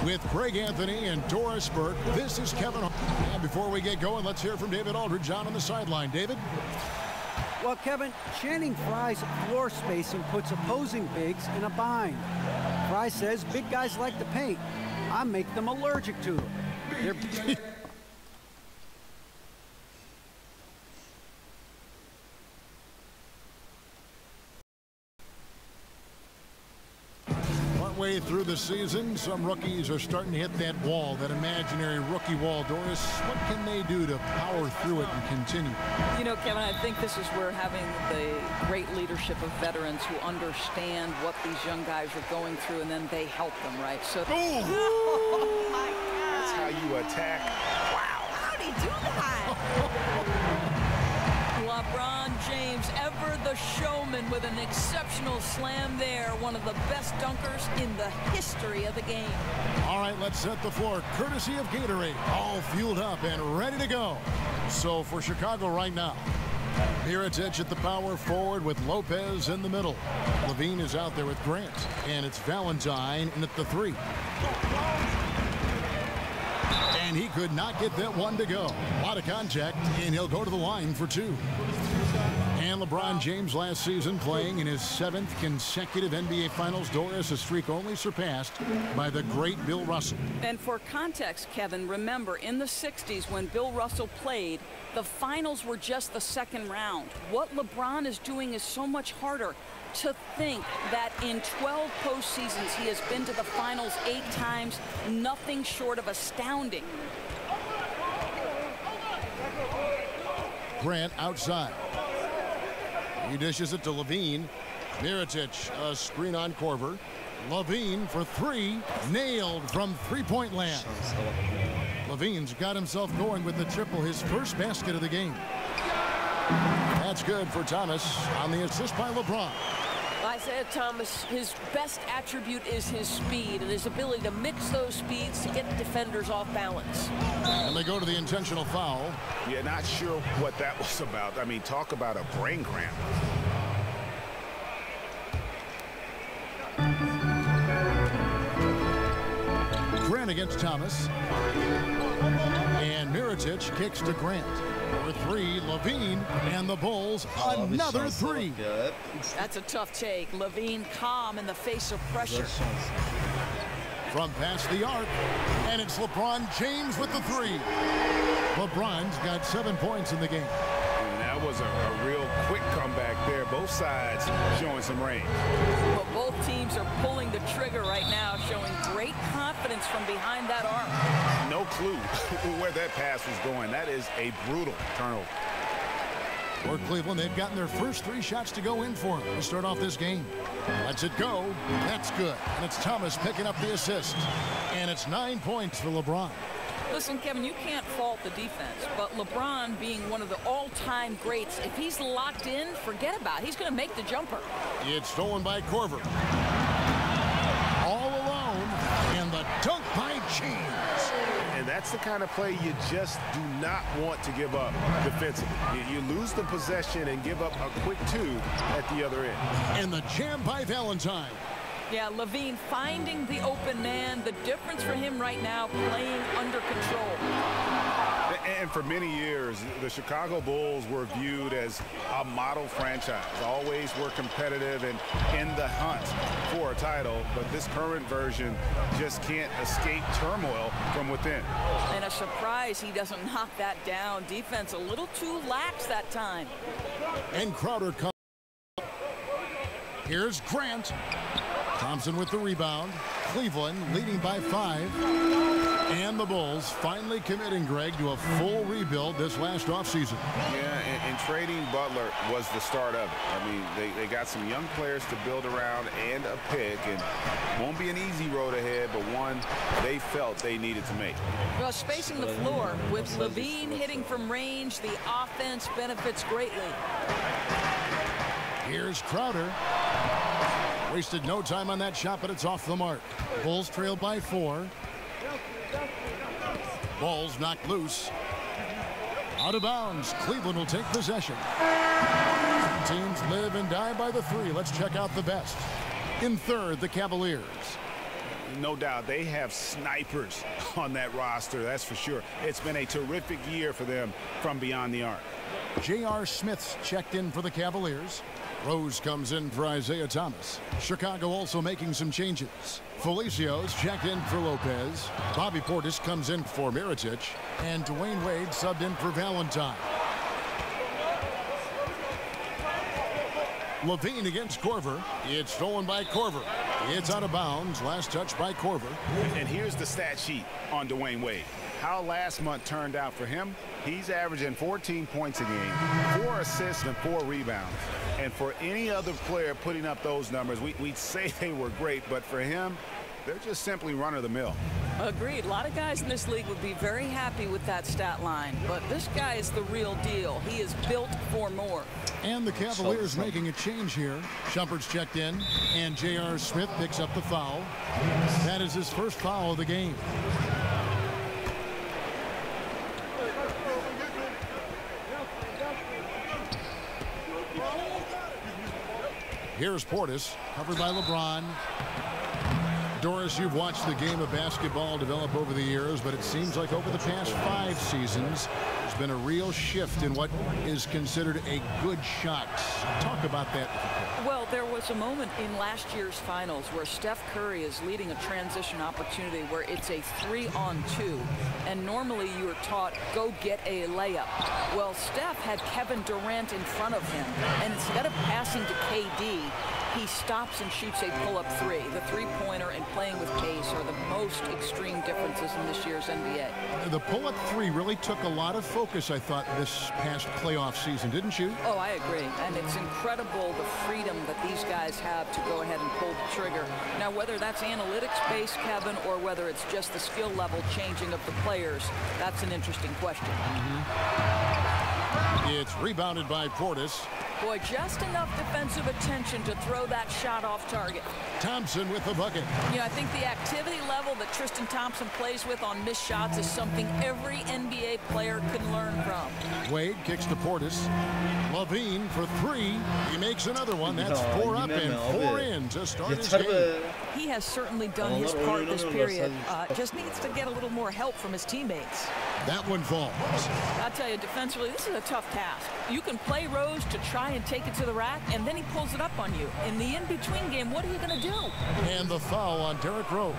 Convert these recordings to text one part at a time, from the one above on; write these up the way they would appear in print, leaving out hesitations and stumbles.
With Greg Anthony and Doris Burke, this is Kevin. And before we get going, let's hear from David Aldridge on the sideline. David? Well, Kevin, Channing Frye's floor spacing puts opposing bigs in a bind. Frye says big guys like to paint. I make them allergic to it. They're way through the season, some rookies are starting to hit that wall, that imaginary rookie wall. Doris, what can they do to power through it and continue? You know, Kevin, I think this is where having the great leadership of veterans who understand what these young guys are going through, and then they help them, right? So, oh my God. That's how you attack. Wow, how'd he do that? LeBron James, ever the showman, with an exceptional slam there. One of the best dunkers in the history of the game. All right, let's set the floor. Courtesy of Gatorade. All fueled up and ready to go. So for Chicago right now, Mirotic at the power forward with Lopez in the middle. Levine is out there with Grant. And it's Valentine in at the 3. And he could not get that one to go. A lot of contact, and he'll go to the line for 2. And LeBron James last season playing in his 7th consecutive NBA Finals. Doris, a streak only surpassed by the great Bill Russell. And for context, Kevin, remember in the 60s when Bill Russell played, the finals were just the second round. What LeBron is doing is so much harder. To think that in 12 postseasons he has been to the finals 8 times, nothing short of astounding. Grant outside. He dishes it to Levine. Mirotic, a screen on Korver. Levine for 3, nailed from three-point land. Levine's got himself going with the triple, his first basket of the game. That's good for Thomas on the assist by LeBron. Isaiah Thomas, his best attribute is his speed and his ability to mix those speeds to get defenders off balance. And they go to the intentional foul. Yeah, not sure what that was about. I mean, talk about a brain cramp. Grant against Thomas. And Mirotic kicks to Grant. For 3, Levine, and the Bulls, another 3. That's a tough take. Levine calm in the face of pressure. From past the arc, and it's LeBron James with the 3. LeBron's got 7 points in the game. And that was a real quick comeback there. Both sides showing some range. But both teams are pulling the trigger right now, showing great confidence from behind that arc. No clue where that pass was going. That is a brutal turnover. For Cleveland, they've gotten their first 3 shots to go in for him to start off this game. Lets it go. That's good. And it's Thomas picking up the assist. And it's 9 points for LeBron. Listen, Kevin, you can't fault the defense, but LeBron being one of the all-time greats, if he's locked in, forget about it. He's going to make the jumper. It's stolen by Korver. All alone, and the dunk by James. And that's the kind of play you just do not want to give up defensively. You lose the possession and give up a quick 2 at the other end. And the jam by Valentine. Yeah, Levine finding the open man. The difference for him right now, playing under control. And for many years, the Chicago Bulls were viewed as a model franchise. Always were competitive and in the hunt for a title. But this current version just can't escape turmoil from within. And a surprise he doesn't knock that down. Defense a little too lax that time. And Crowder comes. Here's Grant. Thompson with the rebound. Cleveland leading by 5. And the Bulls finally committing, Greg, to a full rebuild this last offseason. Yeah, and trading Butler was the start of it. I mean, they got some young players to build around and a pick, and won't be an easy road ahead, but one they felt they needed to make. Well, spacing the floor with Levine hitting from range, the offense benefits greatly. Here's Crowder. Wasted no time on that shot, but it's off the mark. Bulls trail by 4. Ball's knocked loose. Out of bounds. Cleveland will take possession. Teams live and die by the 3. Let's check out the best. In third, the Cavaliers. No doubt they have snipers on that roster, that's for sure. It's been a terrific year for them from beyond the arc. J.R. Smith's checked in for the Cavaliers. Rose comes in for Isaiah Thomas. Chicago also making some changes. Felicio's checked in for Lopez. Bobby Portis comes in for Mirotic. And Dwayne Wade subbed in for Valentine. Levine against Korver. It's stolen by Korver. It's out of bounds. Last touch by Korver. And here's the stat sheet on Dwayne Wade. How last month turned out for him. He's averaging 14 points a game, 4 assists and 4 rebounds. And for any other player putting up those numbers, we'd say they were great, but for him, they're just simply run-of-the-mill. Agreed. A lot of guys in this league would be very happy with that stat line, but this guy is the real deal. He is built for more. And the Cavaliers making a change here. Shumpert's checked in, and J.R. Smith picks up the foul. That is his first foul of the game. Here's Portis, covered by LeBron. Doris, you've watched the game of basketball develop over the years, but it seems like over the past 5 seasons, there's been a real shift in what is considered a good shot. Talk about that. Well, there was a moment in last year's finals where Steph Curry is leading a transition opportunity where it's a 3-on-2, and normally you are taught, go get a layup. Well, Steph had Kevin Durant in front of him, and instead of passing to KD, he stops and shoots a pull-up 3. The three-pointer and playing with pace are the most extreme differences in this year's NBA. The pull-up 3 really took a lot of focus, I thought, this past playoff season, didn't you? Oh, I agree. And it's incredible the freedom that these guys have to go ahead and pull the trigger. Now, whether that's analytics-based, Kevin, or whether it's just the skill level changing of the players, that's an interesting question. It's rebounded by Portis. Boy, just enough defensive attention to throw that shot off target. Thompson with the bucket. You know, I think the activity level that Tristan Thompson plays with on missed shots is something every NBA player can learn from. Wade kicks to Portis. Levine for 3. He makes another one. That's 4 up and 4 in to start his game. He has certainly done his part this period. Just needs to get a little more help from his teammates. That one falls. I'll tell you, defensively, this is a tough task. You can play Rose to try and take it to the rack, and then he pulls it up on you. In the in-between game, what are you going to do? And the foul on Derrick Rose.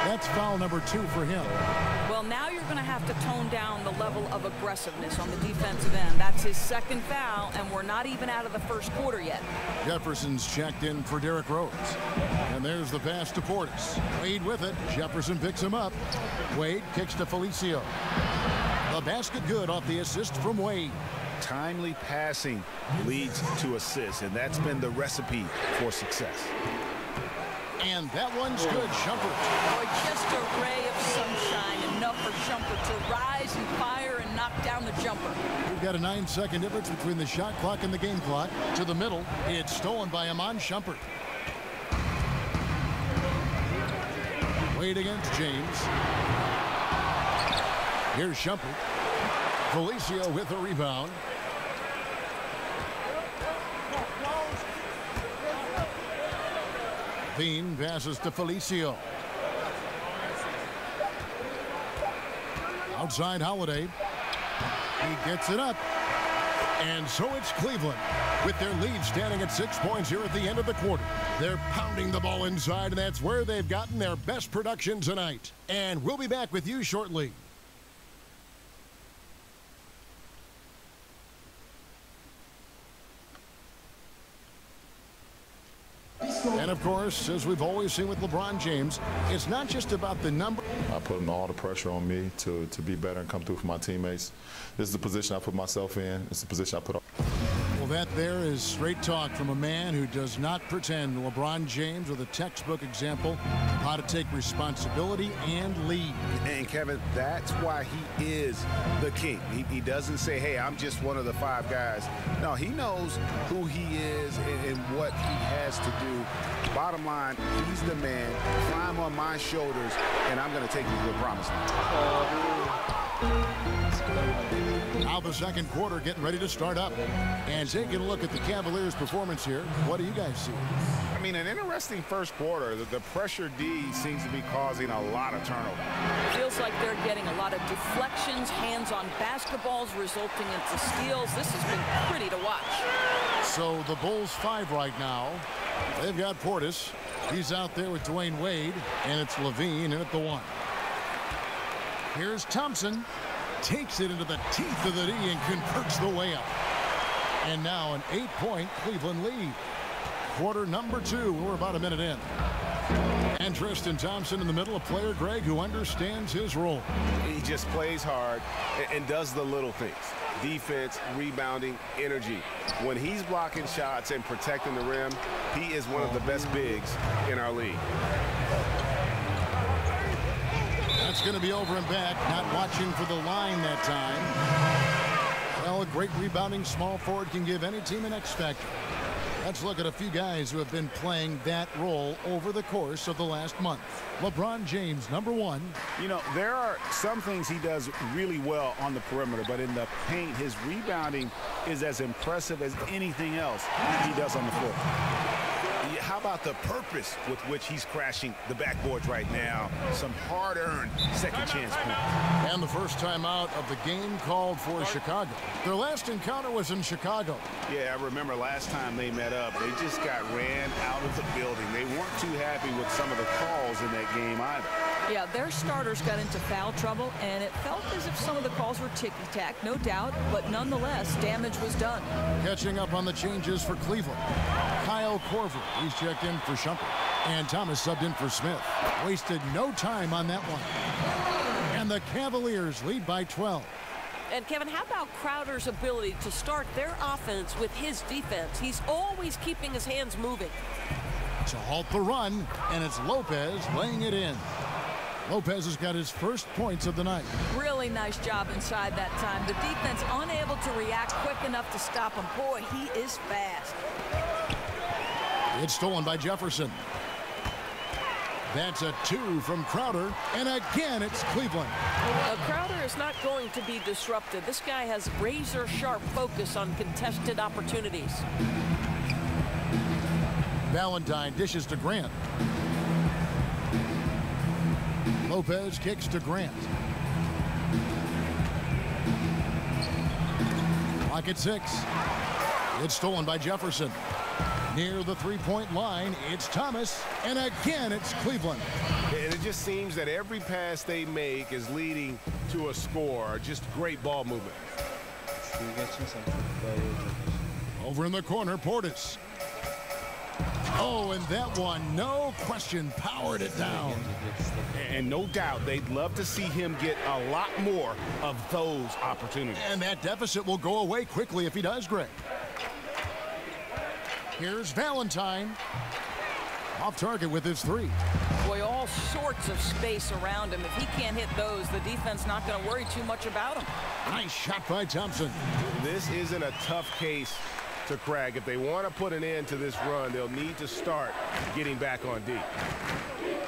That's foul number 2 for him. Well, now you're going to have to tone down the level of aggressiveness on the defensive end. That's his second foul, and we're not even out of the first quarter yet. Jefferson's checked in for Derrick Rose. And there's the pass to Portis. Wade with it. Jefferson picks him up. Wade kicks to Felicio. The basket good off the assist from Wade. Timely passing leads to assists, and that's been the recipe for success. And that one's good. Shumpert. Boy, just a ray of sunshine, enough for Shumpert to rise and fire and knock down the jumper. We've got a 9-second difference between the shot clock and the game clock. To the middle, it's stolen by Iman Shumpert. Wade against James. Here's Shumpert. Felicio with a rebound. Levine passes to Felicio. Outside Holiday. He gets it up. And so it's Cleveland with their lead standing at 6 points here at the end of the quarter. They're pounding the ball inside, and that's where they've gotten their best production tonight. And we'll be back with you shortly. And of course, as we've always seen with LeBron James, it's not just about the number. I put all the pressure on me to be better and come through for my teammates. This is the position I put myself in. It's the position I put up. Well, that there is straight talk from a man who does not pretend. LeBron James with a textbook example of how to take responsibility and lead. And Kevin, that's why he is the king. He doesn't say, hey, I'm just one of the 5 guys. No, he knows who he is and what he has to do. Bottom line, he's the man. Climb on my shoulders, and I'm going to take you to the promised land. Now the second quarter getting ready to start up. And taking a look at the Cavaliers' performance here, what do you guys see? I mean, an interesting first quarter. The pressure D seems to be causing a lot of turnover. Feels like they're getting a lot of deflections, hands-on basketballs resulting into steals. This has been pretty to watch. So the Bulls 5 right now. They've got Portis. He's out there with Dwayne Wade, and it's Levine in at the 1. Here's Thompson. Takes it into the teeth of the D and converts the way up. And now an 8-point Cleveland lead. Quarter number 2. We're about a minute in. And Tristan Thompson in the middle, a player, Greg, who understands his role. He just plays hard and does the little things. Defense, rebounding, energy. When he's blocking shots and protecting the rim, he is one of the best bigs in our league. That's going to be over and back. Not watching for the line that time. Well, a great rebounding small forward can give any team an X factor. Let's look at a few guys who have been playing that role over the course of the last month. LeBron James, number 1. You know, there are some things he does really well on the perimeter, but in the paint, his rebounding is as impressive as anything else he does on the floor. How about the purpose with which he's crashing the backboards right now? Some hard-earned second chance points. And the first time out of the game called for Chicago. Their last encounter was in Chicago. Yeah, I remember last time they met up, they just got ran out of the building. They weren't too happy with some of the calls in that game either. Yeah, their starters got into foul trouble, and it felt as if some of the calls were ticky-tack, no doubt, but nonetheless, damage was done. Catching up on the changes for Cleveland. Kyle Korver, he's checked in for Shumpert. And Thomas subbed in for Smith. Wasted no time on that one. And the Cavaliers lead by 12. And Kevin, how about Crowder's ability to start their offense with his defense? He's always keeping his hands moving. To halt the run, and it's Lopez laying it in. Lopez has got his first points of the night. Really nice job inside that time. The defense unable to react quick enough to stop him. Boy, he is fast. It's stolen by Jefferson. That's a 2 from Crowder, and again it's Cleveland. Crowder is not going to be disrupted. This guy has razor-sharp focus on contested opportunities. Valentine dishes to Grant. Lopez kicks to Grant. Clock at 6. It's stolen by Jefferson. Near the three-point line, it's Thomas, and again it's Cleveland. And it just seems that every pass they make is leading to a score. Just great ball movement. Over in the corner, Portis. Oh, and that one, no question, powered it down. And no doubt they'd love to see him get a lot more of those opportunities. And that deficit will go away quickly if he does, Greg. Here's Valentine. Off target with his 3. Boy, all sorts of space around him. If he can't hit those, the defense not going to worry too much about him. Nice shot by Thompson. This isn't a tough case to crack. If they want to put an end to this run, they'll need to start getting back on D.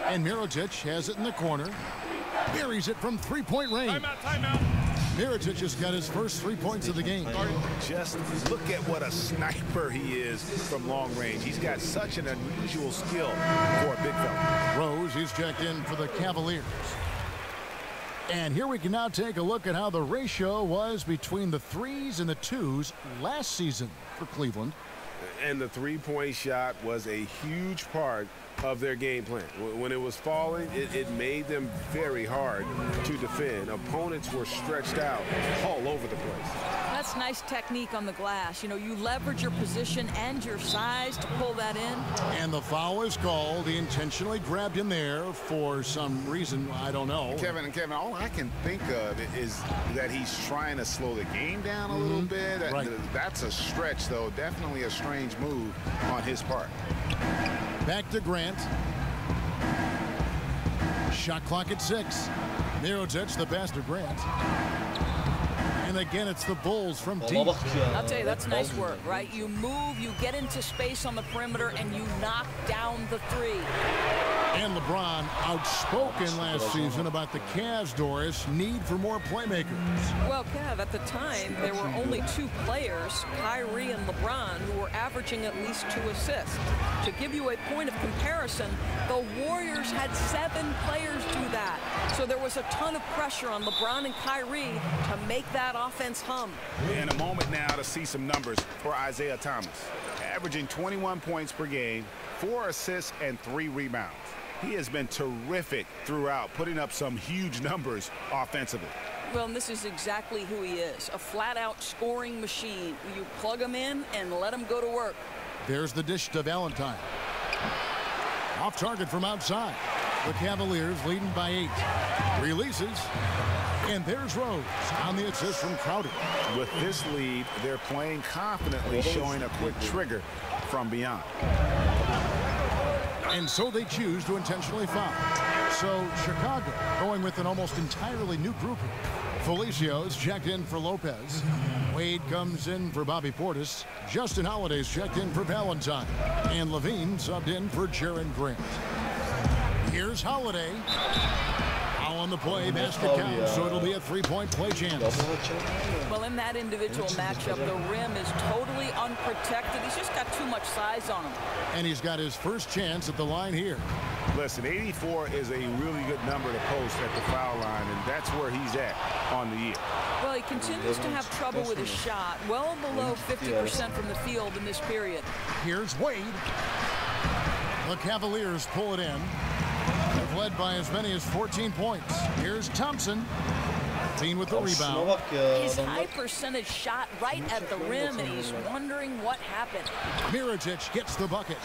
And Mirotic has it in the corner. Buries it from three-point range. Timeout. Mirotic just got his first 3 points of the game. Just look at what a sniper he is from long range. He's got such an unusual skill for a big fella. Rose, he's checked in for the Cavaliers. And here we can now take a look at how the ratio was between the 3s and the 2s last season for Cleveland. And the three-point shot was a huge part of their game plan. When it was falling, it made them very hard to defend. Opponents were stretched out all over the place. That's nice technique on the glass. You know, you leverage your position and your size to pull that in. And the foul is called. He intentionally grabbed him there for some reason, I don't know. Kevin, all I can think of is that he's trying to slow the game down a little bit. Right. That's a stretch, though. Definitely a strange move on his part. Back to Grant. Shot clock at 6. Mirotic, the pass to Grant. And again, it's the Bulls from deep. I'll tell you, that's nice work, right? You move, you get into space on the perimeter, and you knock down the 3. And LeBron outspoken last season about the Cavs, Doris, need for more playmakers. Well, Kev, at the time, there were only 2 players, Kyrie and LeBron, who were averaging at least 2 assists. To give you a point of comparison, the Warriors had 7 players do that. So there was a ton of pressure on LeBron and Kyrie to make that offense hum. In a moment now to see some numbers for Isaiah Thomas. Averaging 21 points per game, 4 assists, and 3 rebounds. He has been terrific throughout, putting up some huge numbers offensively. Well, and this is exactly who he is, a flat-out scoring machine. You plug him in and let him go to work. There's the dish to Valentine. Off target from outside. The Cavaliers leading by 8. Releases. And there's Rose on the assist from Crowder. With this lead, they're playing confidently, showing a quick trigger from beyond. And so they choose to intentionally foul. So Chicago going with an almost entirely new grouping. Felicia's checked in for Lopez. Wade comes in for Bobby Portis. Justin Holiday's checked in for Valentine. And Levine subbed in for Jaren Grant. Here's Holiday. Foul on the play, basket count, so it'll be a 3-point play chance. Well, in that individual matchup, the rim is totally unprotected. He's just got too much size on him. And he's got his first chance at the line here. Listen, 84 is a really good number to post at the foul line, and that's where he's at on the year. Well, he continues to have trouble with his shot, well below 50% from the field in this period. Here's Wade. The Cavaliers pull it in. They've led by as many as 14 points. Here's Thompson. Dean with the rebound. His high percentage shot right at the rim, and he's wondering what happened. Mirotic gets the bucket.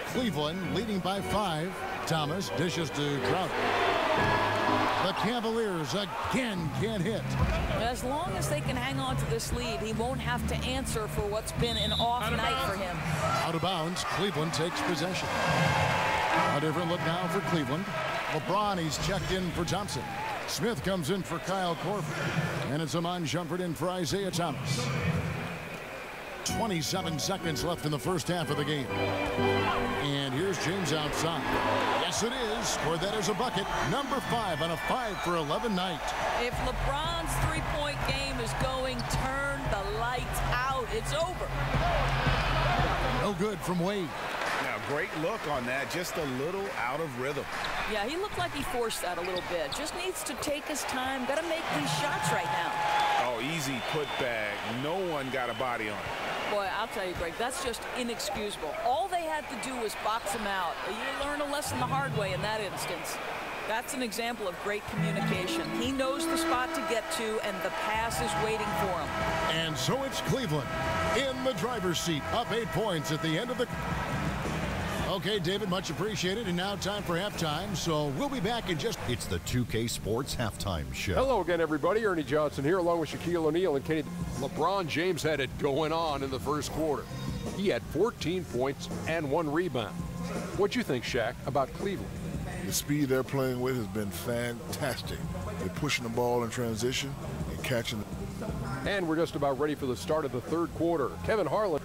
Cleveland leading by 5. Thomas dishes to Crowder. The Cavaliers again can't hit. As long as they can hang on to this lead, he won't have to answer for what's been an off night for him. Out of bounds, Cleveland takes possession. A different look now for Cleveland. LeBron, he's checked in for Thompson. Smith comes in for Kyle Korver. And it's Amon Shumpert in for Isaiah Thomas. 27 seconds left in the first half of the game. And here's James outside. Yes, it is. Scored that as a bucket. Number 5 on a 5 for 11 night. If LeBron's three-point game is going, turn the lights out. It's over. No good from Wade. Now, great look on that. Just a little out of rhythm. Yeah, he looked like he forced that a little bit. Just needs to take his time. Got to make these shots right now. Oh, easy putback. No one got a body on it. Boy, I'll tell you, Greg, that's just inexcusable. All they had to do was box him out. You learn a lesson the hard way in that instance. That's an example of great communication. He knows the spot to get to, and the pass is waiting for him. And so it's Cleveland in the driver's seat, up 8 points at the end of the... Okay, David, much appreciated. And now time for halftime, so we'll be back in just... It's the 2K Sports Halftime Show. Hello again, everybody. Ernie Johnson here, along with Shaquille O'Neal and Kenny. LeBron James had it going on in the first quarter. He had 14 points and 1 rebound. What you think, Shaq, about Cleveland? The speed they're playing with has been fantastic. They're pushing the ball in transition and catching it. And we're just about ready for the start of the third quarter. Kevin Harlan.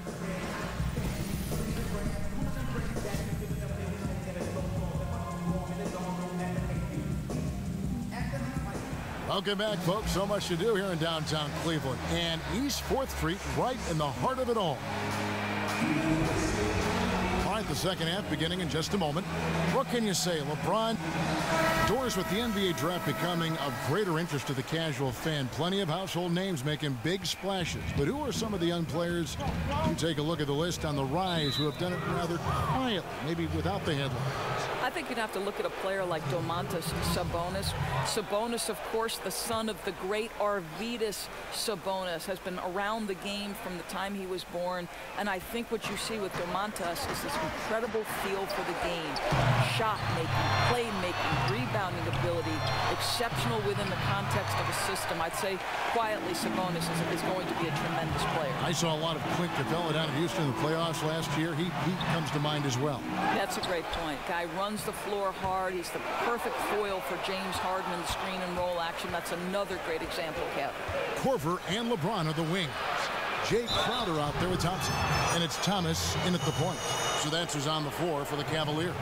Welcome back, folks. So much to do here in downtown Cleveland. And East 4th Street right in the heart of it all. All right, the second half beginning in just a moment. What can you say? LeBron, Doris, with the NBA draft becoming of greater interest to the casual fan. Plenty of household names making big splashes. But who are some of the young players? You take a look at the list on the rise who have done it rather quietly, maybe without the headlines. I think you'd have to look at a player like Domantas Sabonis. Sabonis, of course, the son of the great Arvydas Sabonis, has been around the game from the time he was born. And I think what you see with Domantas is this incredible feel for the game. Shot making, play making, rebounding ability, exceptional within the context of a system. I'd say quietly Sabonis is going to be a tremendous player. I saw a lot of Clint Capella down in Houston in the playoffs last year. He comes to mind as well. That's a great point. Guy runs the floor hard. He's the perfect foil for James Harden in the screen and roll action. That's another great example, Kev. Korver and LeBron are the wings. Jay Crowder out there with Thompson. And it's Thomas in at the point. So that's who's on the floor for the Cavaliers.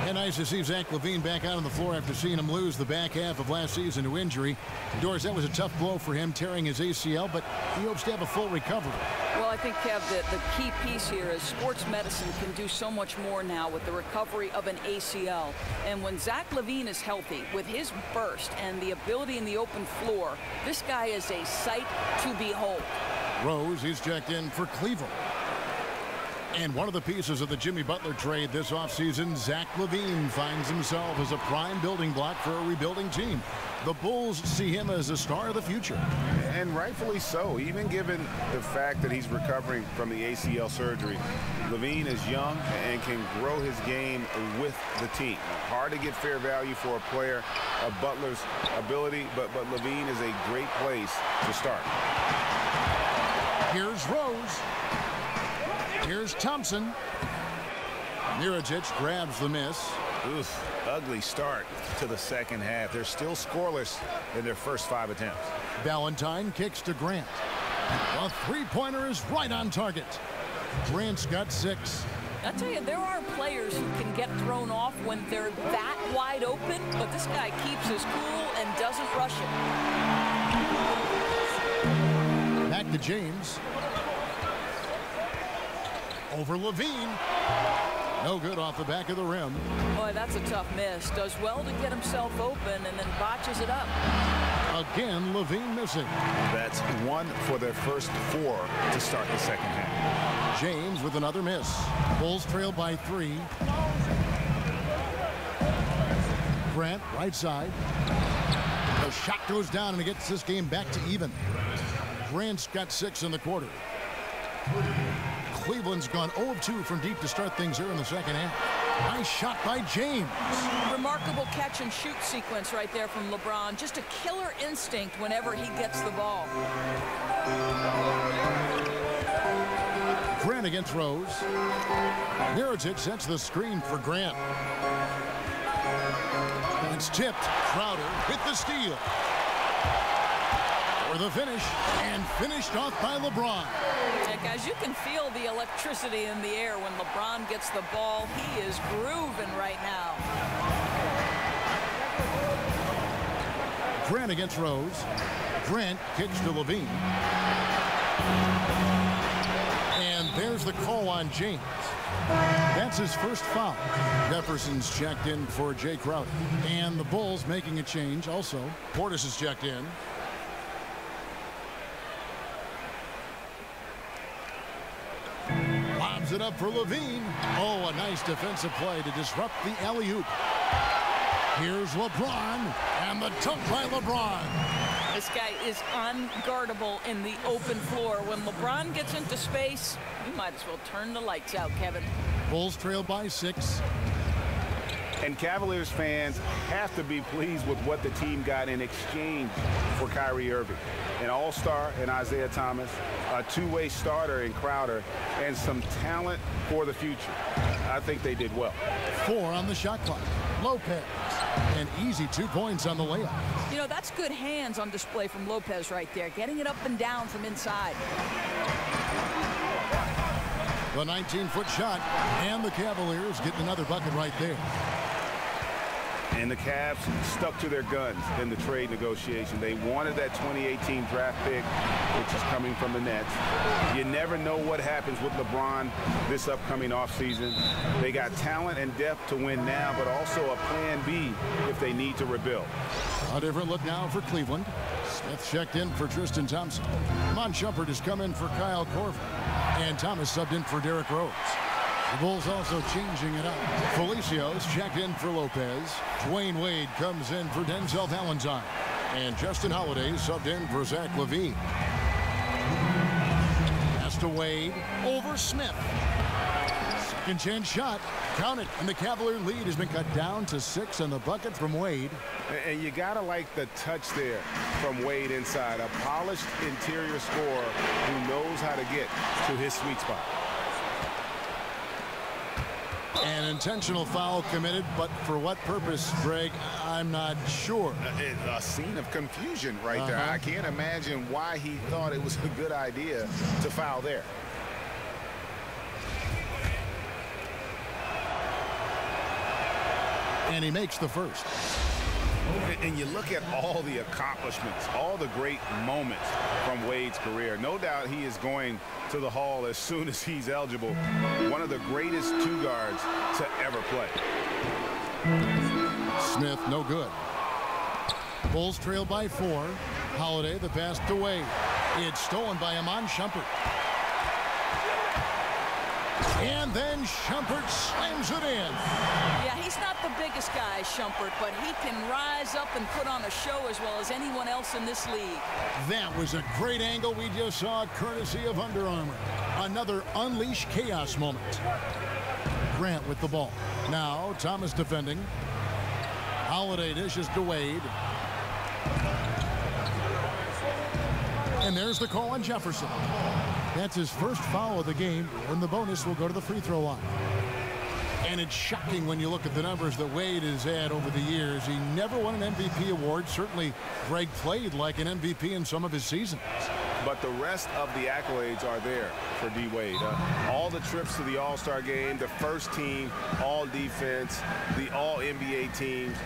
And nice to see Zach LaVine back out on the floor after seeing him lose the back half of last season to injury. Doris, that was a tough blow for him, tearing his ACL, but he hopes to have a full recovery. Well, I think, Kev, the key piece here is sports medicine can do so much more now with the recovery of an ACL. And when Zach LaVine is healthy, with his burst and the ability in the open floor, this guy is a sight to behold. Rose, he's checked in for Cleveland. And one of the pieces of the Jimmy Butler trade this offseason, Zach LaVine finds himself as a prime building block for a rebuilding team. The Bulls see him as a star of the future. And rightfully so, even given the fact that he's recovering from the ACL surgery. LaVine is young and can grow his game with the team. Hard to get fair value for a player of Butler's ability, but LaVine is a great place to start. Here's Rose. Here's Thompson. Mirotic grabs the miss. Oof, ugly start to the second half. They're still scoreless in their first 5 attempts. Valentine kicks to Grant. A three-pointer is right on target. Grant's got 6. I tell you, there are players who can get thrown off when they're that wide open, but this guy keeps his cool and doesn't rush it. Back to James. Over LaVine. No good off the back of the rim. Boy, that's a tough miss. Does well to get himself open and then botches it up. Again, LaVine missing. That's 1 for their first 4 to start the second half. James with another miss. Bulls trail by 3. Grant, right side. The shot goes down and it gets this game back to even. Grant's got 6 in the quarter. Cleveland's gone 0 of 2 from deep to start things here in the second half. Nice shot by James. Remarkable catch and shoot sequence right there from LeBron. Just a killer instinct whenever he gets the ball. Grant against Rose. Mirotic sets the screen for Grant. It's tipped. Crowder hit the steal. For the finish, and finished off by LeBron. Yeah, guys, you can feel the electricity in the air when LeBron gets the ball. He is grooving right now. Grant against Rose. Grant kicks to LaVine. And there's the call on James. That's his first foul. Jefferson's checked in for Jay Crowder. And the Bulls making a change also. Portis is checked in. Lobs it up for LaVine. Oh, a nice defensive play to disrupt the alley-oop. Here's LeBron, and the dunk by LeBron. This guy is unguardable in the open floor. When LeBron gets into space, you might as well turn the lights out, Kevin. Bulls trail by 6. And Cavaliers fans have to be pleased with what the team got in exchange for Kyrie Irving. An all-star in Isaiah Thomas, a two-way starter in Crowder, and some talent for the future. I think they did well. 4 on the shot clock. Lopez. An easy 2 points on the layup. You know, that's good hands on display from Lopez right there, getting it up and down from inside. The 19-foot shot, and the Cavaliers getting another bucket right there. And the Cavs stuck to their guns in the trade negotiation. They wanted that 2018 draft pick, which is coming from the Nets. You never know what happens with LeBron this upcoming offseason. They got talent and depth to win now, but also a plan B if they need to rebuild. A different look now for Cleveland. Smith checked in for Tristan Thompson. Mon Shumpert has come in for Kyle Korver. And Thomas subbed in for Derrick Rose. The Bulls also changing it up. Felicios checked in for Lopez. Dwayne Wade comes in for Denzel Valentine. And Justin Holiday subbed in for Zach LaVine. Pass to Wade. Over Smith. Second chance shot. Count it. And the Cavalier lead has been cut down to 6 on the bucket from Wade. And you got to like the touch there from Wade inside. A polished interior scorer who knows how to get to his sweet spot. An intentional foul committed, but for what purpose, Greg? I'm not sure. A scene of confusion right there. I can't imagine why he thought it was a good idea to foul there. And he makes the first. And you look at all the accomplishments, all the great moments from Wade's career. No doubt he is going to the Hall as soon as he's eligible. One of the greatest two guards to ever play. Smith, no good. Bulls trail by 4. Holiday, the pass to Wade. It's stolen by Iman Shumpert. And then Shumpert slams it in. Yeah, he's not the biggest guy, Shumpert, but he can rise up and put on a show as well as anyone else in this league. That was a great angle we just saw, courtesy of Under Armour. Another unleash chaos moment. Grant with the ball. Now Thomas defending. Holiday dishes to Wade. And there's the call on Jefferson. That's his first foul of the game, and the bonus will go to the free throw line. And it's shocking when you look at the numbers that Wade has had over the years. He never won an MVP award. Certainly, Greg played like an MVP in some of his seasons. But the rest of the accolades are there for D. Wade. All the trips to the All-Star game, the first team, all defense, the all-NBA teams.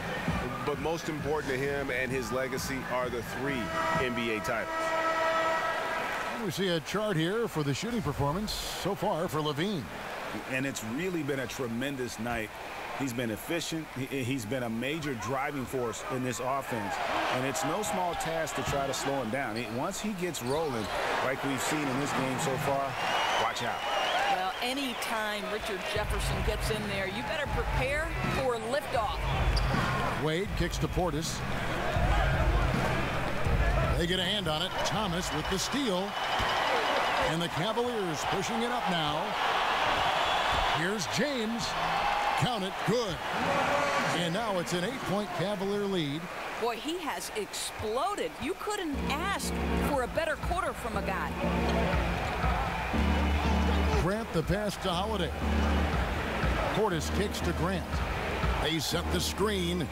But most important to him and his legacy are the 3 NBA titles. We see a chart here for the shooting performance so far for Levine. And it's really been a tremendous night. He's been efficient. He's been a major driving force in this offense. And it's no small task to try to slow him down. Once he gets rolling, like we've seen in this game so far, watch out. Well, anytime Richard Jefferson gets in there, you better prepare for liftoff. Wade kicks to Portis. They get a hand on it. Thomas with the steal. And the Cavaliers pushing it up now. Here's James. Count it. Good. And now it's an 8-point Cavalier lead. Boy, he has exploded. You couldn't ask for a better quarter from a guy. Grant the pass to Holiday. Portis kicks to Grant. They set the screen.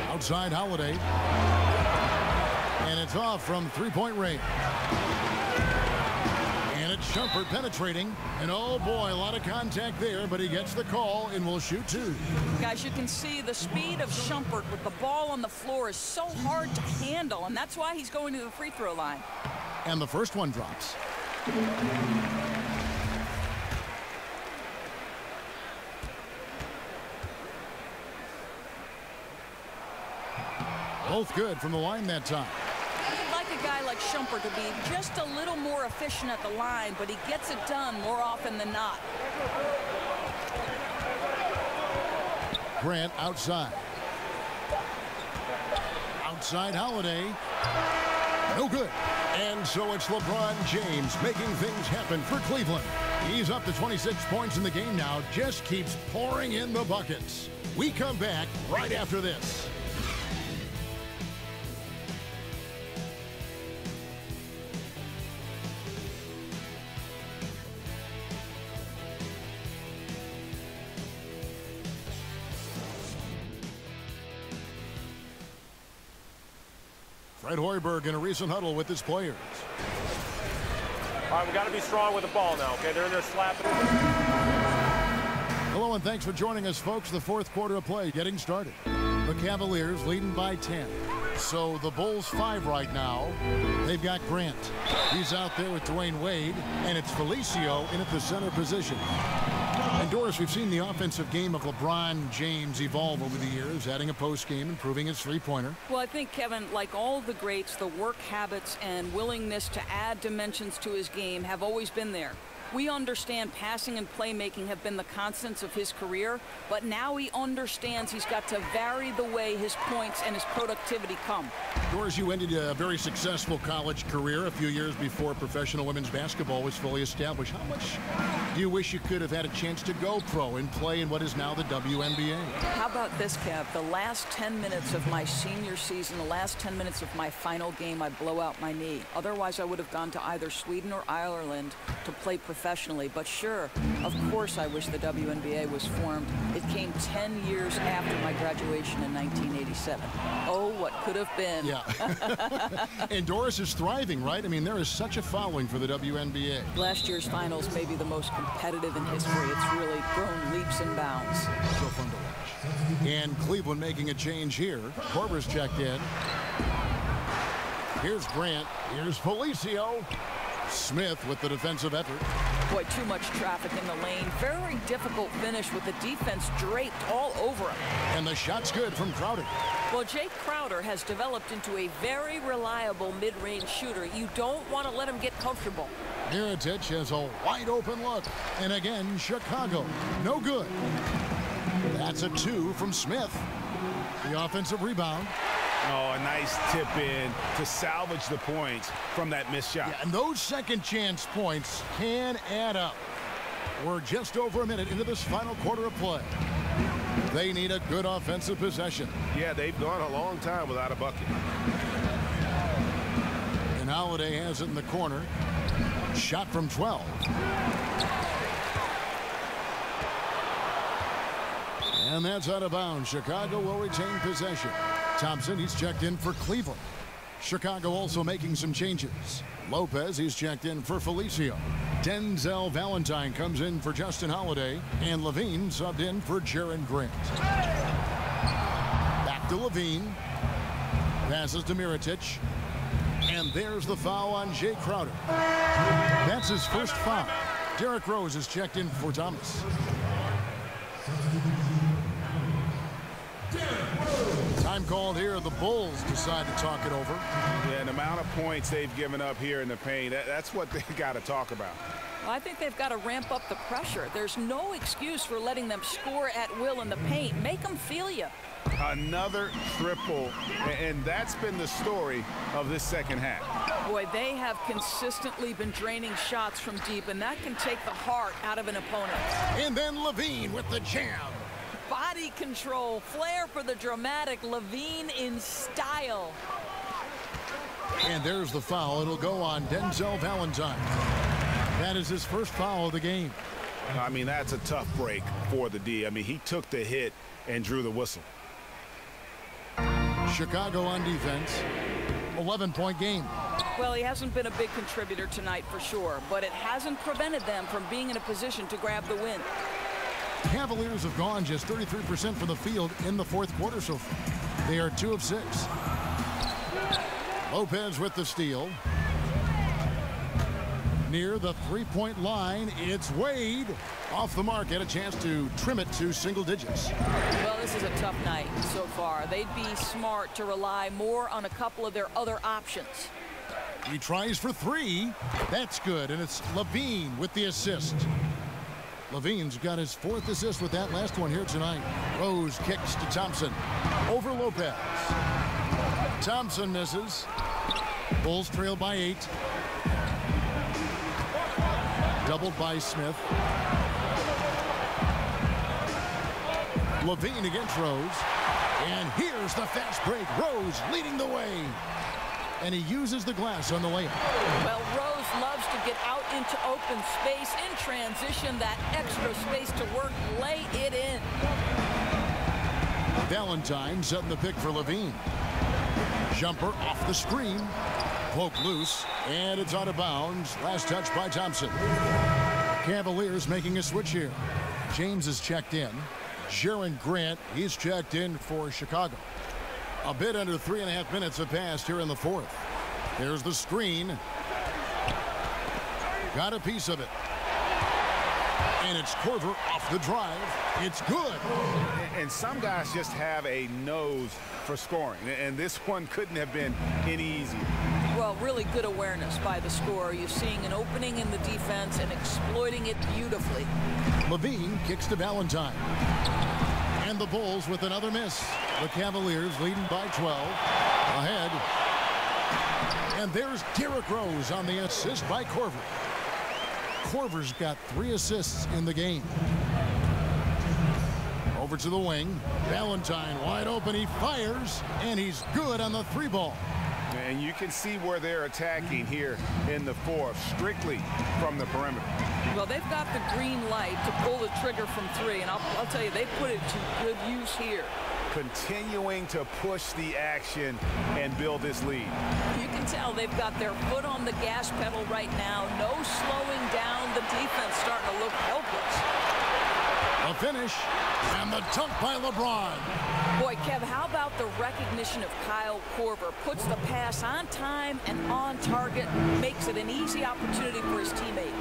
Outside Holiday. And it's off from three-point range. And it's Shumpert penetrating. And oh boy, a lot of contact there, but he gets the call and will shoot 2. Guys, you can see the speed of Shumpert with the ball on the floor is so hard to handle, and that's why he's going to the free throw line. And the first one drops. Both good from the line that time. I'd like a guy like Shumpert to be just a little more efficient at the line, but he gets it done more often than not. Grant outside. Outside Holiday. No good. And so it's LeBron James making things happen for Cleveland. He's up to 26 points in the game now. Just keeps pouring in the buckets. We come back right after this. Fred Hoiberg in a recent huddle with his players. All right, we got to be strong with the ball now, okay? They're in there slapping. Hello and thanks for joining us, folks. The fourth quarter of play getting started. The Cavaliers leading by 10. So the Bulls 5 right now. They've got Grant. He's out there with Dwayne Wade, and it's Felicio in at the center position. And Doris, we've seen the offensive game of LeBron James evolve over the years, adding a post game, improving his three-pointer. Well, I think, Kevin, like all the greats, the work habits and willingness to add dimensions to his game have always been there. We understand passing and playmaking have been the constants of his career, but now he understands he's got to vary the way his points and his productivity come. Doris, you ended a very successful college career a few years before professional women's basketball was fully established. How much do you wish you could have had a chance to go pro and play in what is now the WNBA? How about this, Kev? The last 10 minutes of my senior season, the last 10 minutes of my final game, I blow out my knee. Otherwise, I would have gone to either Sweden or Ireland to play professionally. professionally, but sure, of course I wish the WNBA was formed. It came 10 years after my graduation in 1987. Oh, what could have been. Yeah. And Doris is thriving, right? I mean, there is such a following for the WNBA. Last year's finals may be the most competitive in history. It's really grown leaps and bounds. So fun to watch. And Cleveland making a change here. Korver's checked in. Here's Grant. Here's Felicio. Smith with the defensive effort. Boy, too much traffic in the lane. Very difficult finish with the defense draped all over him. And the shot's good from Crowder. Well, Jake Crowder has developed into a very reliable mid-range shooter. You don't want to let him get comfortable. Miritich has a wide open look. And again, Chicago. No good. That's a 2 from Smith. The offensive rebound. Oh, a nice tip in to salvage the points from that missed shot. Yeah, and those second chance points can add up. We're just over a minute into this final quarter of play. They need a good offensive possession. Yeah, they've gone a long time without a bucket. And Holiday has it in the corner. Shot from 12. And that's out of bounds. Chicago will retain possession. Thompson, he's checked in for Cleveland. Chicago also making some changes. Lopez, he's checked in for Felicio. Denzel Valentine comes in for Justin Holiday. And Levine subbed in for Jaren Grant. Back to Levine. Passes to Miritich. And there's the foul on Jay Crowder. That's his first foul. Derrick Rose is checked in for Thomas. Time called here. The Bulls decide to talk it over. Yeah, and the amount of points they've given up here in the paint, that's what they got to talk about. Well, I think they've got to ramp up the pressure. There's no excuse for letting them score at will in the paint. Make them feel you. Another triple, and that's been the story of this second half. Boy, they have consistently been draining shots from deep, and that can take the heart out of an opponent. And then Levine with the jam. Body control, flair for the dramatic. Levine in style. And there's the foul. It'll go on Denzel Valentine. That is his first foul of the game. I mean, that's a tough break for the D. I mean, he took the hit and drew the whistle. Chicago on defense. 11-point game. Well, he hasn't been a big contributor tonight for sure, but it hasn't prevented them from being in a position to grab the win. Cavaliers have gone just 33% from the field in the fourth quarter so far. They are 2 of 6. Lopez with the steal. Near the three-point line, it's Wade. Off the mark, had a chance to trim it to single digits. Well, this is a tough night so far. They'd be smart to rely more on a couple of their other options. He tries for 3. That's good, and it's Levine with the assist. Levine's got his 4th assist with that last one here tonight. Rose kicks to Thompson. Over Lopez. Thompson misses. Bulls trail by 8. Doubled by Smith. Levine against Rose. And here's the fast break. Rose leading the way. And he uses the glass on the layup. Well, Rose loves to get out into open space in transition. That extra space to work, lay it in. Valentine setting the pick for Levine. Jumper off the screen. Poke loose, and it's out of bounds. Last touch by Thompson. Cavaliers making a switch here. James is checked in. Jaren Grant, he's checked in for Chicago. A bit under 3.5 minutes have passed here in the fourth. There's the screen. Got a piece of it. And it's Korver off the drive. It's good. And some guys just have a nose for scoring. And this one couldn't have been any easier. Well, really good awareness by the scorer. You're seeing an opening in the defense and exploiting it beautifully. Levine kicks to Valentine. And the Bulls with another miss. The Cavaliers leading by 12. Ahead. And there's Derrick Rose on the assist by Korver. Korver's got 3 assists in the game. Over to the wing. Valentine wide open. He fires. And he's good on the 3 ball. And you can see where they're attacking here in the fourth, strictly from the perimeter. Well, they've got the green light to pull the trigger from three, and I'll tell you, they put it to good use here. Continuing to push the action and build this lead. You can tell they've got their foot on the gas pedal right now. No slowing down. The defense starting to look helpless. A finish and the dunk by LeBron. Boy, Kev, how about the recognition of Kyle Korver? Puts the pass on time and on target, makes it an easy opportunity for his teammate.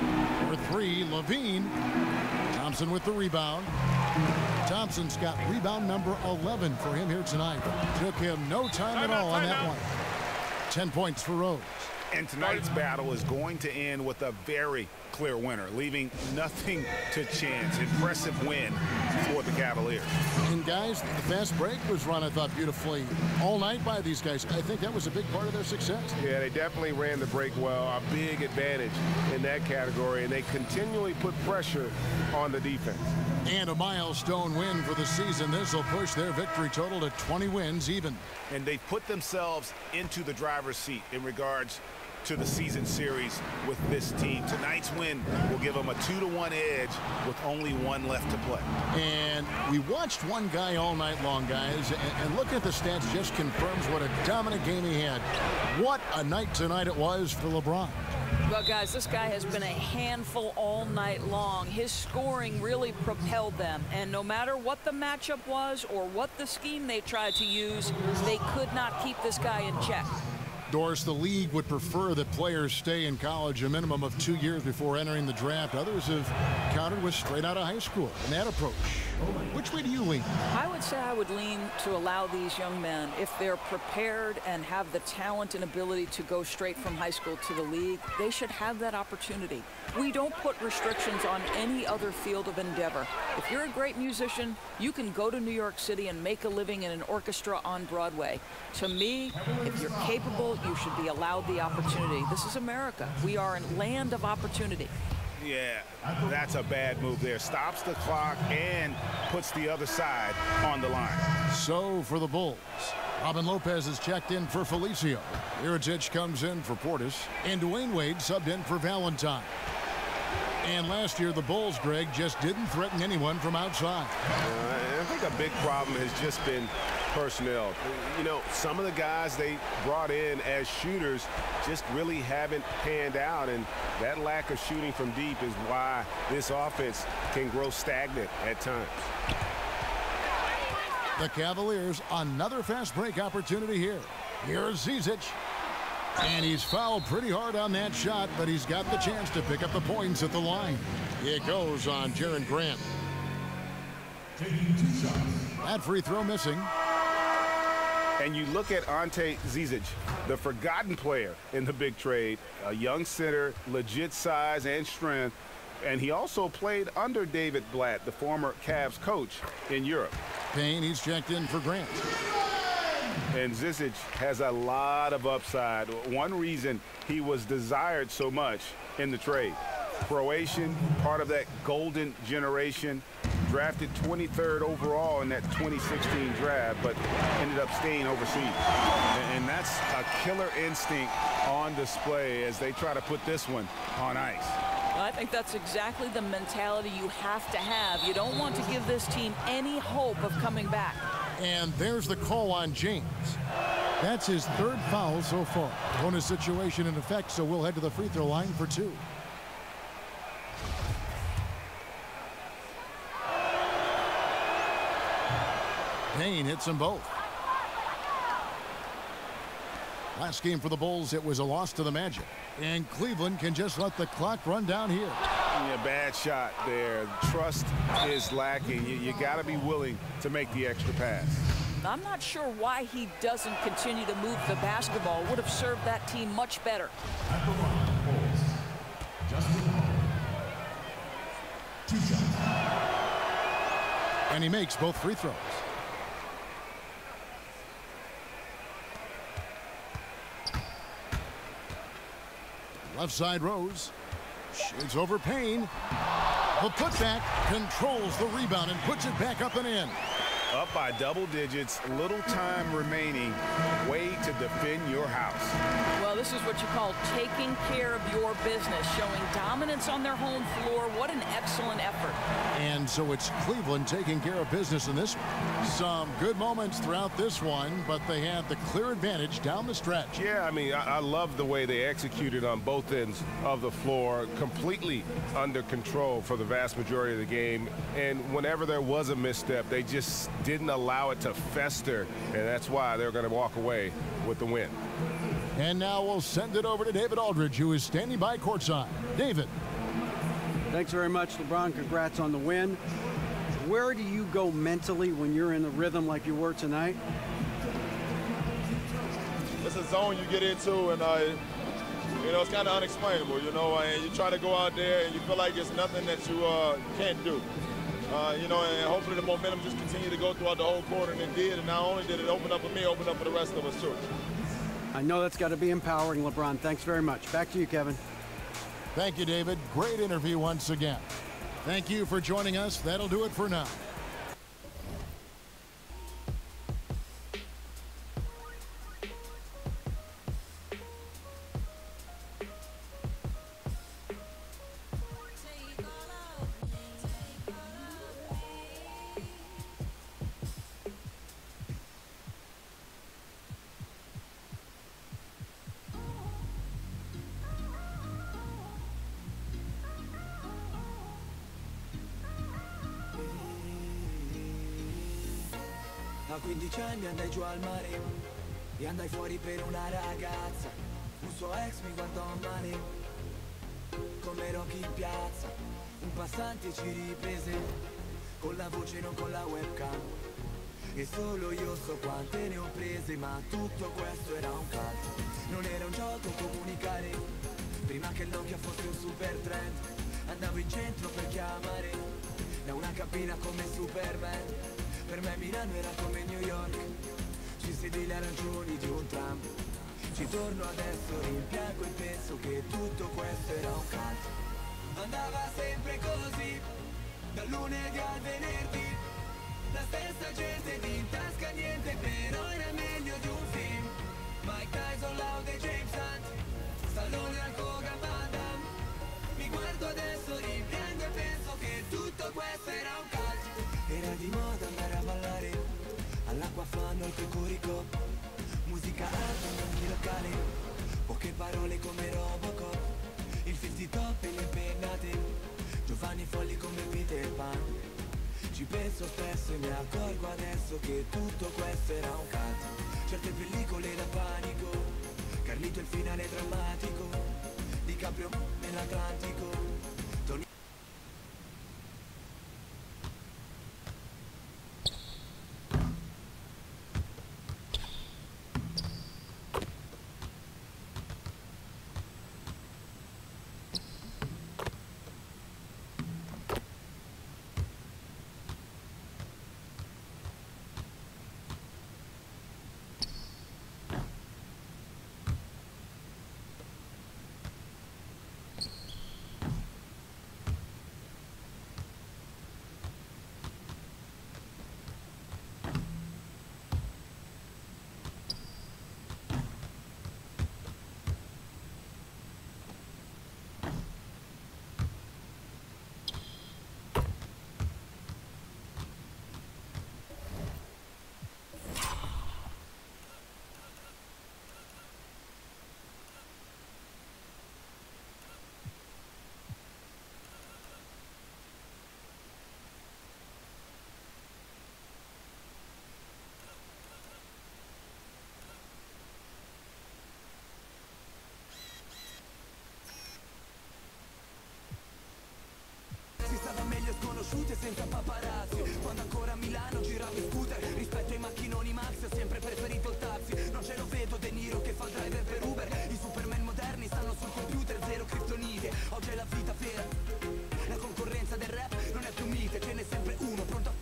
For three, Levine. Thompson with the rebound. Thompson's got rebound number 11 for him here tonight. Took him no time at all on that one. 10 points for Rose. And tonight's battle is going to end with a very clear winner, leaving nothing to chance. Impressive win for the Cavaliers. And guys, the fast break was run, I thought, beautifully all night by these guys. I think that was a big part of their success. Yeah, they definitely ran the break well. A big advantage in that category, and they continually put pressure on the defense. And a milestone win for the season. This will push their victory total to 20 wins even. And they put themselves into the driver's seat in regards to the season series with this team. Tonight's win will give them a 2-1 edge with only one left to play. And we watched one guy all night long, guys, and looking at the stats just confirms what a dominant game he had. What a night tonight it was for LeBron. Well, guys, this guy has been a handful all night long. His scoring really propelled them, and no matter what the matchup was or what the scheme they tried to use, they could not keep this guy in check. Doris, the league would prefer that players stay in college a minimum of 2 years before entering the draft. Others have countered with straight out of high school in that approach. Which way do you lean? I would say I would lean to allow these young men, if they're prepared and have the talent and ability to go straight from high school to the league, they should have that opportunity. We don't put restrictions on any other field of endeavor. If you're a great musician, you can go to New York City and make a living in an orchestra on Broadway. To me, if you're capable, you should be allowed the opportunity. This is America. We are a land of opportunity. Yeah, that's a bad move there. Stops the clock and puts the other side on the line. So for the Bulls, Robin Lopez is checked in for Felicio. Mirotic comes in for Portis. And Dwayne Wade subbed in for Valentine. And last year, the Bulls, Greg, just didn't threaten anyone from outside. I think a big problem has just been personnel. You know, some of the guys they brought in as shooters just really haven't panned out, and that lack of shooting from deep is why this offense can grow stagnant at times. The Cavaliers, another fast break opportunity here. Here's Zizic. And he's fouled pretty hard on that shot, but he's got the chance to pick up the points at the line. It goes on Jaren Grant. That free throw missing. And you look at Ante Zizic, the forgotten player in the big trade, a young center, legit size and strength, and he also played under David Blatt, the former Cavs coach in Europe. Payne, he's checked in for Grant. And Zizic has a lot of upside. One reason he was desired so much in the trade. Croatian, part of that golden generation, drafted 23rd overall in that 2016 draft, but ended up staying overseas. And that's a killer instinct on display as they try to put this one on ice. Well, I think that's exactly the mentality you have to have. You don't want to give this team any hope of coming back. And there's the call on James. That's his third foul so far. Bonus situation in effect, so we'll head to the free throw line for two. Payne hits them both. Last game for the Bulls, it was a loss to the Magic. And Cleveland can just let the clock run down here. Yeah, bad shot there. Trust is lacking. You got to be willing to make the extra pass. I'm not sure why he doesn't continue to move the basketball. Would have served that team much better. And he makes both free throws. Left side Rose. Shoots over Payne. The putback controls the rebound and puts it back up and in. up by double digits, little time remaining, way to defend your house. Well, this is what you call taking care of your business, showing dominance on their home floor. What an excellent effort. And so it's Cleveland taking care of business in this one. Some good moments throughout this one, but they had the clear advantage down the stretch. Yeah, I mean, I love the way they executed on both ends of the floor, completely under control for the vast majority of the game. And whenever there was a misstep, they just didn't allow it to fester, and that's why they're going to walk away with the win. And now we'll send it over to David Aldridge, who is standing by courtside. David. Thanks very much, LeBron. Congrats on the win. Where do you go mentally when you're in a rhythm like you were tonight? It's a zone you get into, and you know, it's kind of unexplainable, you know, and you try to go out there and you feel like it's nothing that you can't do. You know, and hopefully the momentum just continue to go throughout the whole quarter, and it did. And not only did it open up for me, open up for the rest of us too. I know that's got to be empowering, LeBron. Thanks very much. Back to you, Kevin. Thank you, David. Great interview once again. Thank you for joining us. That'll do it for now. A 15 anni andai giù al mare e andai fuori per una ragazza. Un suo ex mi guardò male, come Rocky in piazza. Un passante ci riprese, con la voce non con la webcam. E solo io so quante ne ho prese, ma tutto questo era un caso. Non era un gioco comunicare, prima che il Nokia fosse un super trend. Andavo in centro per chiamare, da una cabina come Superman. Per me Milano era come New York, ci sedii le ragioni di un tram. Ci torno adesso, rimpiango e penso che tutto questo era un caso. Andava sempre così, dal lunedì al venerdì. La stessa gente di in tasca niente, però era meglio di un film. Mike Tyson, Loud e James Hunt, Stallone al Kogan Van Damme. Mi guardo adesso, rimpiango e penso che tutto questo era un caso. Era di moda andare a ballare, all'acqua fanno il cocorico. Musica alta in ogni locale, poche parole come Robocop. Il fil di top e le pennate, Giovanni folli come Peter Pan. Ci penso spesso e mi accorgo adesso che tutto questo era un caso. Certe pellicole da panico, Carlito il finale drammatico, DiCaprio nell'Atlantico. Sconosciute senza paparazzi. Quando ancora a Milano giravo in scooter, rispetto ai macchinoni Max ho sempre preferito il taxi. Non ce lo vedo De Niro che fa il driver per Uber. I Superman moderni stanno sul computer, zero criptonite. Oggi è la vita vera, la concorrenza del rap non è più mite. Ce n'è sempre uno pronto a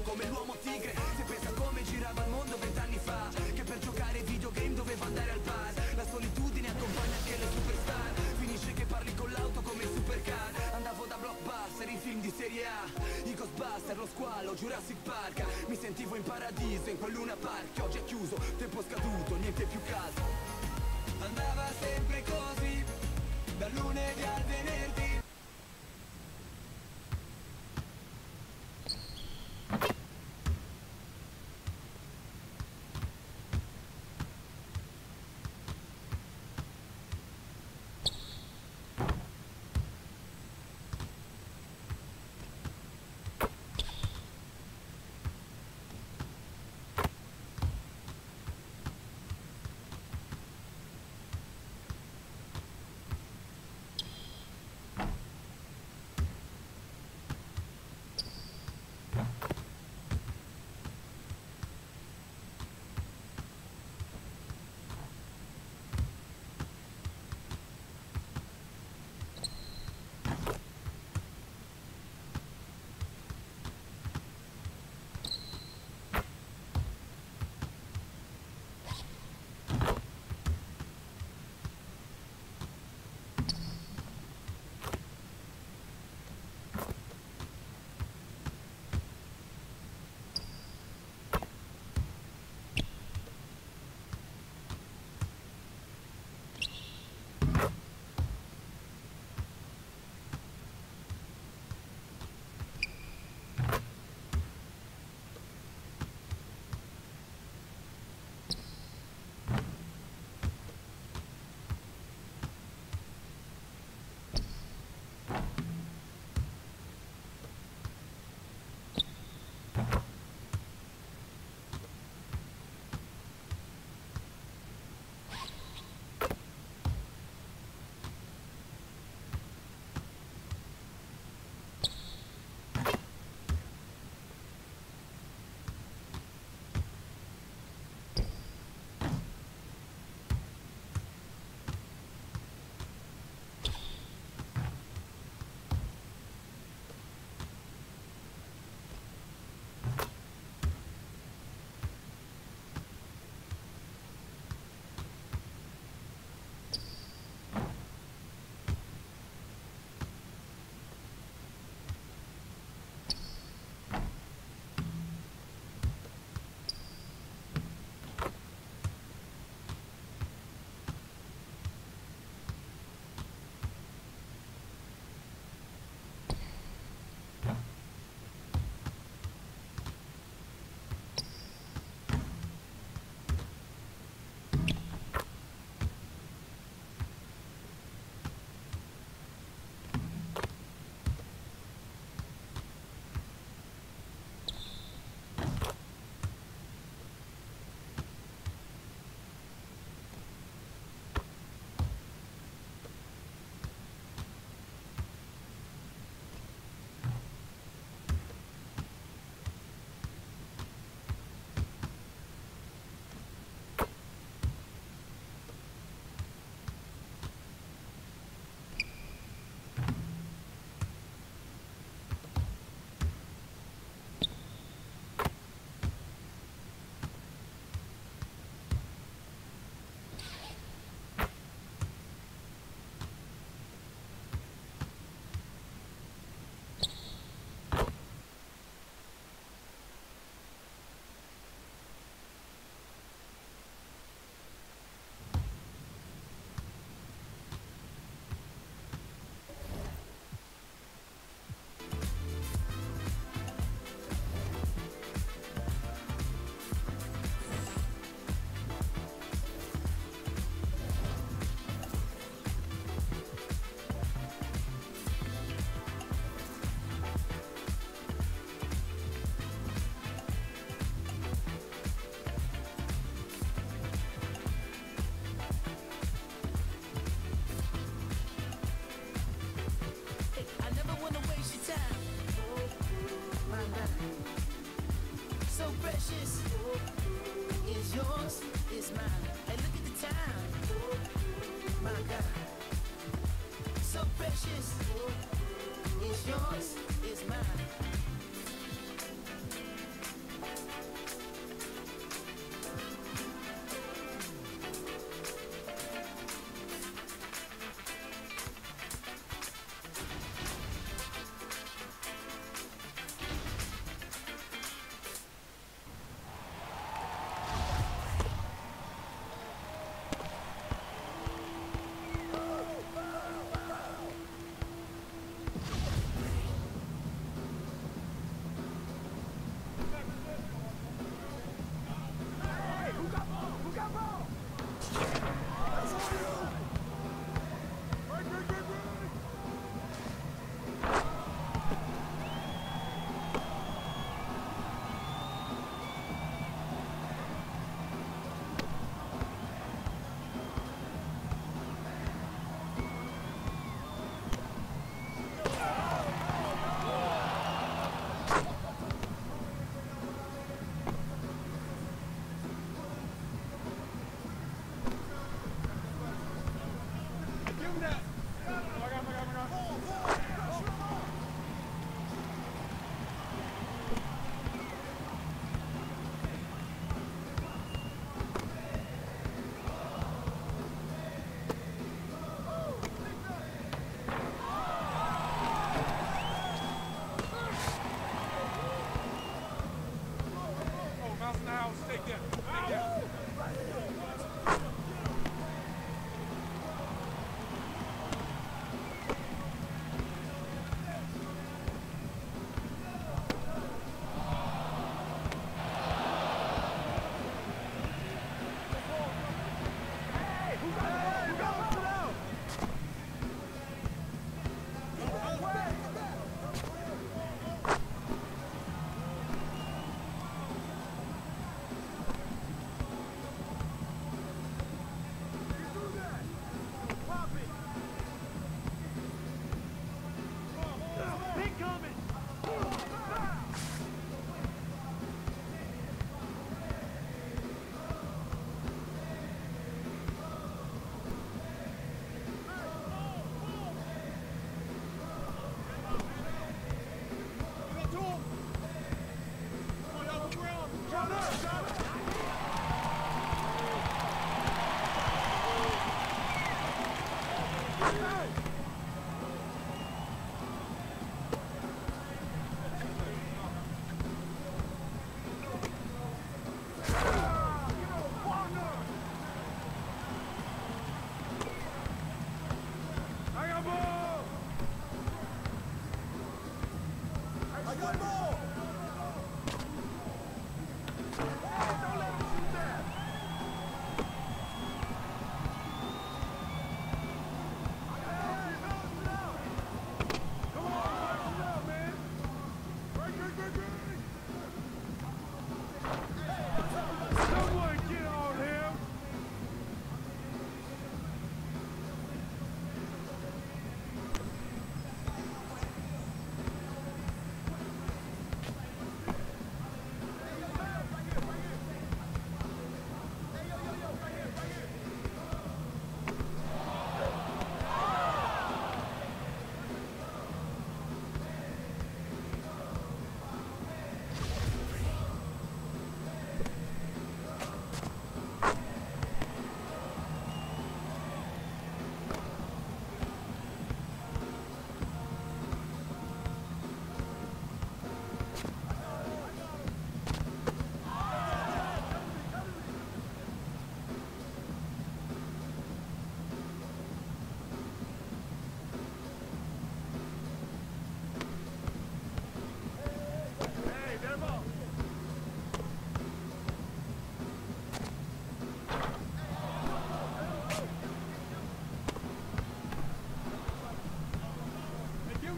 come l'uomo tigre. Se pensa come girava il mondo 20 anni fa, che per giocare ai videogame doveva andare al bar. La solitudine accompagna anche le superstar. Finisce che parli con l'auto come i supercar. Andavo da blockbuster in film di serie A, i Ghostbuster, lo uno squalo, Jurassic Park. Mi sentivo in paradiso, in quel Luna Park. Oggi è chiuso, tempo scaduto, niente più caldo. Andava sempre così, dal lunedì al venerdì.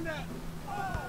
that.